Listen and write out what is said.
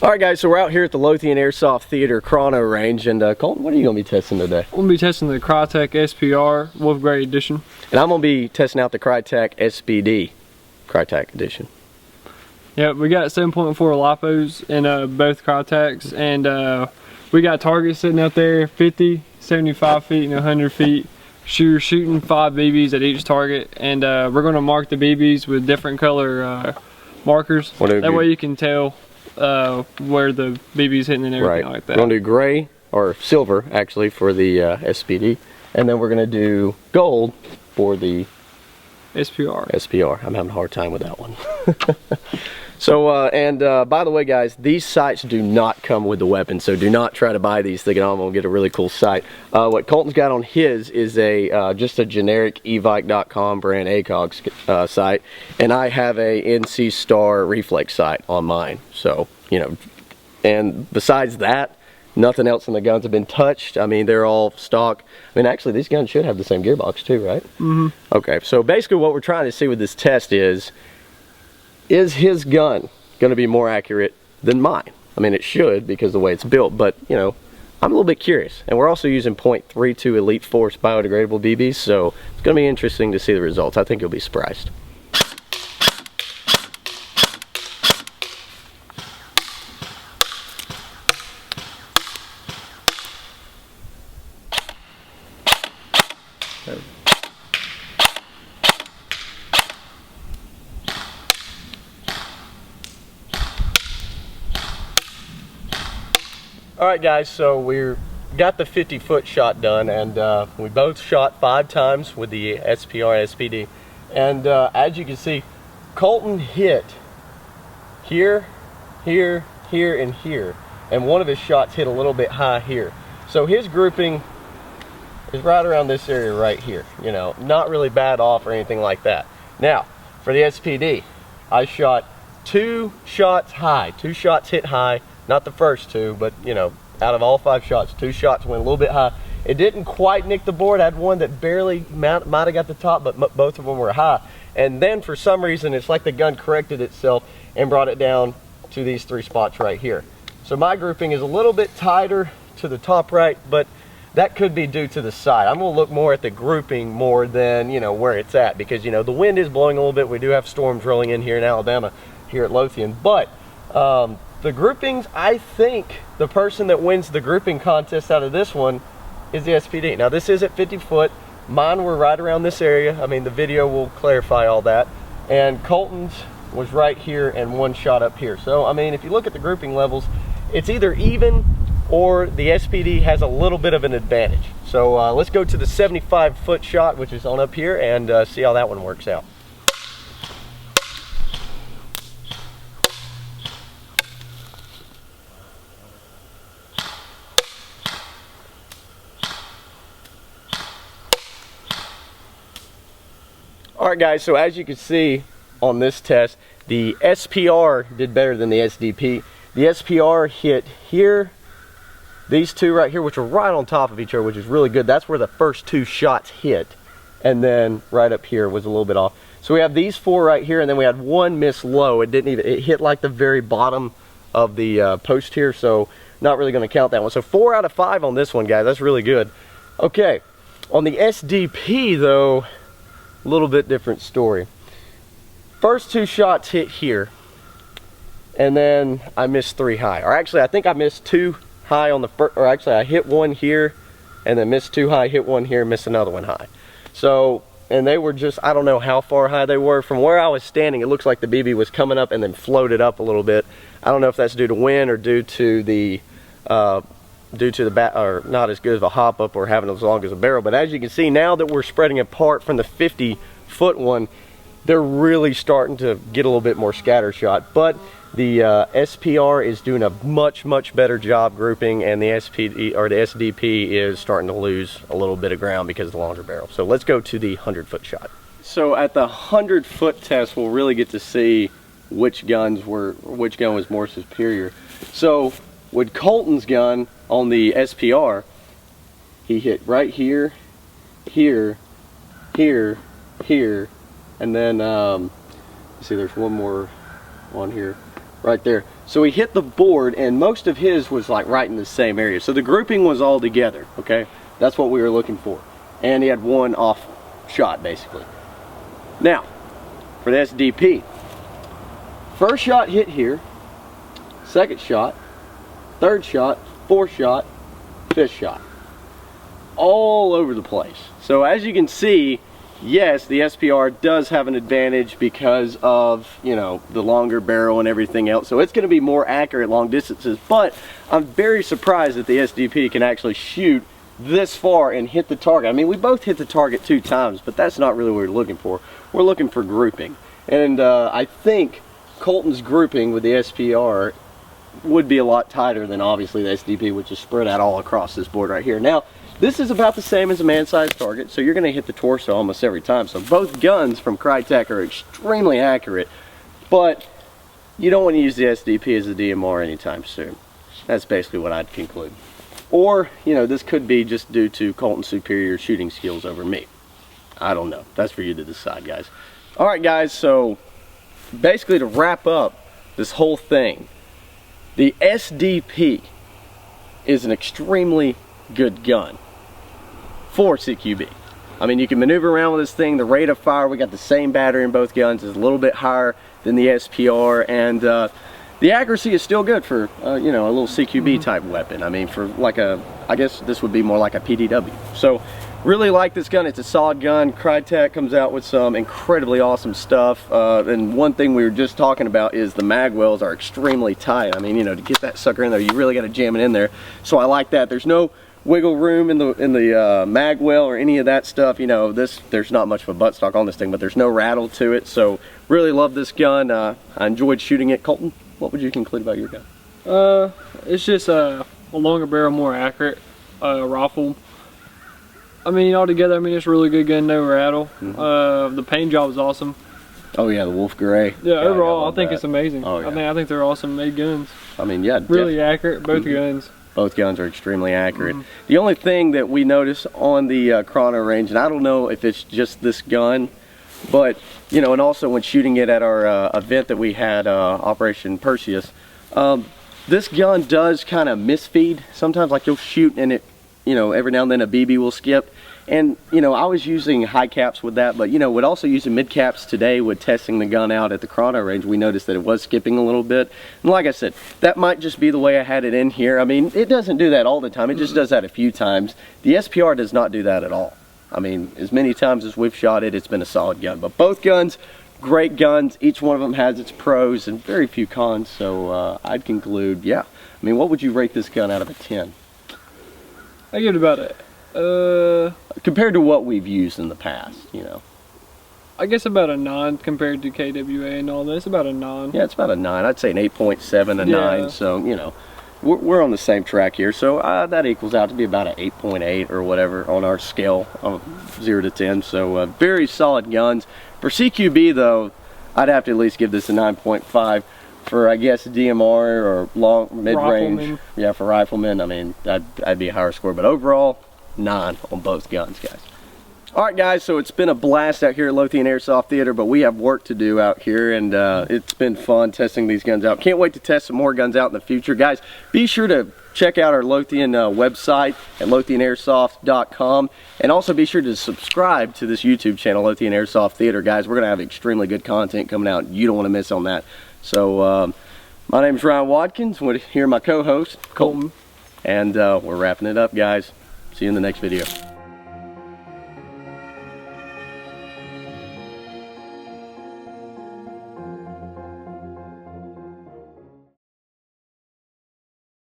Alright guys, so we're out here at the Lothian Airsoft Theater Chrono range, and Colton, what are you going to be testing today? I'm going to be testing the Krytac SPR Wolf Grade Edition. And I'm going to be testing out the Krytac SBD Krytac Edition. Yeah, we got 7.4 LiPos in both Krytacs, and we got targets sitting out there 50, 75 feet, and 100 feet. We're shooting 5 BBs at each target, and we're going to mark the BBs with different color markers. That way you can tell where the BB's hitting and everything like that. We're going to do gray, or silver actually, for the SBD, and then we're going to do gold for the SPR. I'm having a hard time with that one. So, by the way guys, these sights do not come with the weapon, so do not try to buy these thinking, oh, I'm going to get a really cool sight. What Colton's got on his is just a generic evike.com brand ACOG sight, and I have a NC Star reflex sight on mine. So, you know, and besides that, nothing else in the guns have been touched. I mean, they're all stock. I mean, actually, these guns should have the same gearbox too, right? Mm-hmm. Okay, so basically what we're trying to see with this test is his gun going to be more accurate than mine? I mean, it should, because of the way it's built, but, you know, I'm a little bit curious. And we're also using .32 Elite Force biodegradable BBs, so it's going to be interesting to see the results. I think you'll be surprised. Alright guys, so we got the 50-foot shot done, and we both shot 5 times with the SPR SPD. And as you can see, Colton hit here, here, here, and here. And one of his shots hit a little bit high here. So his grouping is right around this area right here. You know, not really bad off or anything like that. Now, for the SPD, I shot 2 shots high. 2 shots hit high. Not the first 2, but, you know, out of all 5 shots, 2 shots went a little bit high. It didn't quite nick the board. I had one that barely might have got the top, but both of them were high. And then for some reason, it's like the gun corrected itself and brought it down to these 3 spots right here. So my grouping is a little bit tighter to the top right, but that could be due to the side. I'm going to look more at the grouping more than, you know, where it's at, because, you know, the wind is blowing a little bit. We do have storms rolling in here in Alabama, here at Lothian, but the groupings, I think the person that wins the grouping contest out of this one is the SPD. Now this is at 50 foot. Mine were right around this area. I mean, the video will clarify all that. And Colton's was right here and 1 shot up here. So, I mean, if you look at the grouping levels, it's either even or the SPD has a little bit of an advantage. So let's go to the 75-foot shot, which is on up here, and see how that one works out. Alright guys, so as you can see on this test, the SPR did better than the SDP. The SPR hit here, these 2 right here, which are right on top of each other, which is really good. That's where the first 2 shots hit. And then right up here was a little bit off. So we have these 4 right here, and then we had 1 miss low. It hit like the very bottom of the post here, so not really going to count that one. So 4 out of 5 on this one, guys. That's really good. Okay, on the SDP though, a little bit different story. First 2 shots hit here, and then I missed 3 high. Or actually, I think I missed 2 high on the first, or actually I hit 1 here, and then missed 2 high, hit 1 here, missed another 1 high. So, and they were just, I don't know how far high they were. From where I was standing, it looks like the BB was coming up and then floated up a little bit. I don't know if that's due to wind or due to the bat, or not as good of a hop up or having as long as a barrel. But as you can see, now that we're spreading apart from the 50-foot one, they're really starting to get a little bit more scatter shot. But the SPR is doing a much better job grouping, and the SPD or the SDP is starting to lose a little bit of ground because of the longer barrel. So let's go to the 100-foot shot. So at the 100-foot test, we'll really get to see which gun was more superior. So with Colton's gun on the SPR, he hit right here, here, here, here, and then let's see, there's one more on here. right there. So he hit the board, and most of his was like right in the same area. So the grouping was all together, okay? That's what we were looking for. And he had one off shot, basically. Now, for the SDP, first shot hit here, second shot, third shot, fourth shot, fifth shot. All over the place. So as you can see, yes, the SPR does have an advantage because of, you know, the longer barrel and everything else. So it's going to be more accurate long distances, but I'm very surprised that the SDP can actually shoot this far and hit the target. I mean, we both hit the target 2 times, but that's not really what we're looking for. We're looking for grouping. And I think Colton's grouping with the SPR would be a lot tighter than obviously the SDP, which is spread out all across this board right here. Now, this is about the same as a man-sized target, so you're going to hit the torso almost every time. So both guns from Krytac are extremely accurate, but you don't want to use the SDP as a DMR anytime soon. That's basically what I'd conclude. Or, you know, this could be just due to Colton's superior shooting skills over me. I don't know. That's for you to decide, guys. All right, guys, so basically to wrap up this whole thing, the SDP is an extremely good gun for CQB. I mean, you can maneuver around with this thing. The rate of fire, we got the same battery in both guns, is a little bit higher than the SPR, and the accuracy is still good for you know, a little CQB type weapon. I mean, for like a, I guess this would be more like a PDW. So really like this gun. It's a solid gun. Krytac comes out with some incredibly awesome stuff, and one thing we were just talking about is the mag wells are extremely tight. I mean, you know, to get that sucker in there, you really got to jam it in there. So I like that. There's no wiggle room in the mag well or any of that stuff. You know, there's not much of a buttstock on this thing, but there's no rattle to it. So really love this gun. I enjoyed shooting it. Colton, what would you conclude about your gun? It's just a longer barrel, more accurate rifle. I mean, altogether, I mean, it's a really good gun, no rattle. The paint job is awesome. Oh yeah, the Wolf Gray. Yeah, overall, I think it's amazing. Oh, yeah. I think they're awesome made guns. I mean, yeah, really accurate, both guns. Both guns are extremely accurate. The only thing that we notice on the chrono range, and I don't know if it's just this gun, but, you know, and also when shooting it at our event that we had, Operation Perseus, this gun does kind of misfeed. Sometimes, like, you'll shoot and it, you know, every now and then a BB will skip. And, you know, I was using high caps with that, but, you know, with also using mid caps today with testing the gun out at the chrono range, we noticed that it was skipping a little bit. And like I said, that might just be the way I had it in here. I mean, it doesn't do that all the time. It just does that a few times. The SPR does not do that at all. I mean, as many times as we've shot it, it's been a solid gun. But both guns, great guns. Each one of them has its pros and very few cons. So I'd conclude, yeah. I mean, what would you rate this gun out of a 10? I give it about a compared to what we've used in the past, you know. I guess about a 9 compared to KWA and all this. About a 9. Yeah, it's about a 9. I'd say an 8.7, a 9. So, you know, we're on the same track here. So that equals out to be about an 8.8 or whatever on our scale of 0 to 10. So very solid guns. For CQB though, I'd have to at least give this a 9.5. For, I guess, DMR or long mid-range, yeah, for riflemen, I mean, I'd be a higher score. But overall, 9 on both guns, guys. All right, guys, so it's been a blast out here at Lothian Airsoft Theater, but we have work to do out here, and it's been fun testing these guns out. Can't wait to test some more guns out in the future. Guys, be sure to check out our Lothian website at lothianairsoft.com, and also be sure to subscribe to this YouTube channel, Lothian Airsoft Theater. Guys, we're going to have extremely good content coming out. You don't want to miss on that. So, my name is Ryan Watkins. Here my co-host, Colton. And we're wrapping it up, guys. See you in the next video.